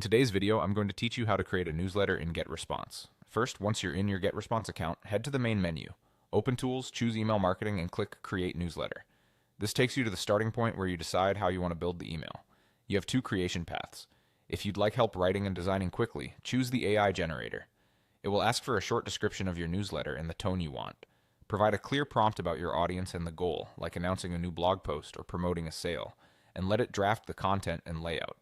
In today's video, I'm going to teach you how to create a newsletter in GetResponse. First, once you're in your GetResponse account, head to the main menu. Open Tools, choose Email Marketing, and click Create Newsletter. This takes you to the starting point where you decide how you want to build the email. You have two creation paths. If you'd like help writing and designing quickly, choose the AI generator. It will ask for a short description of your newsletter and the tone you want. Provide a clear prompt about your audience and the goal, like announcing a new blog post or promoting a sale, and let it draft the content and layout.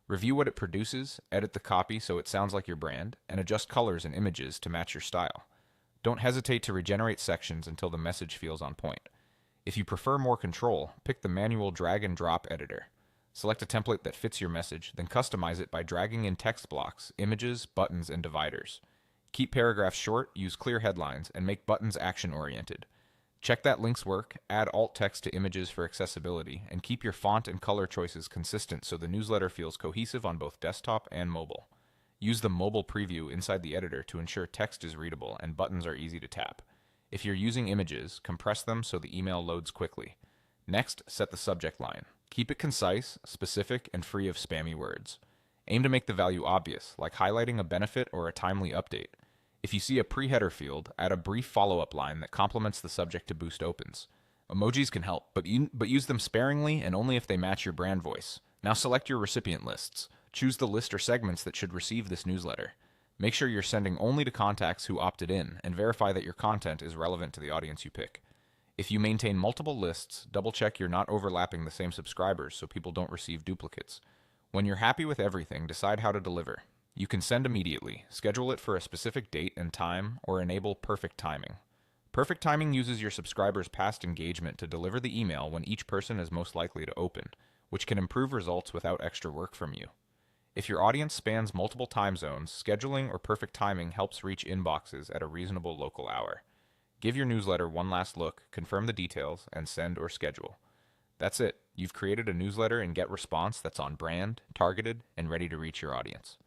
Review what it produces, edit the copy so it sounds like your brand, and adjust colors and images to match your style. Don't hesitate to regenerate sections until the message feels on point. If you prefer more control, pick the manual drag and drop editor. Select a template that fits your message, then customize it by dragging in text blocks, images, buttons, and dividers. Keep paragraphs short, use clear headlines, and make buttons action-oriented. Check that links work, add alt text to images for accessibility, and keep your font and color choices consistent so the newsletter feels cohesive on both desktop and mobile. Use the mobile preview inside the editor to ensure text is readable and buttons are easy to tap. If you're using images, compress them so the email loads quickly. Next, set the subject line. Keep it concise, specific, and free of spammy words. Aim to make the value obvious, like highlighting a benefit or a timely update. If you see a pre-header field, add a brief follow-up line that complements the subject to boost opens. Emojis can help, but use them sparingly and only if they match your brand voice. Now select your recipient lists. Choose the list or segments that should receive this newsletter. Make sure you're sending only to contacts who opted in, and verify that your content is relevant to the audience you pick. If you maintain multiple lists, double-check you're not overlapping the same subscribers so people don't receive duplicates. When you're happy with everything, decide how to deliver. You can send immediately, schedule it for a specific date and time, or enable perfect timing. Perfect timing uses your subscribers' past engagement to deliver the email when each person is most likely to open, which can improve results without extra work from you. If your audience spans multiple time zones, scheduling or perfect timing helps reach inboxes at a reasonable local hour. Give your newsletter one last look, confirm the details, and send or schedule. That's it. You've created a newsletter in GetResponse that's on brand, targeted, and ready to reach your audience.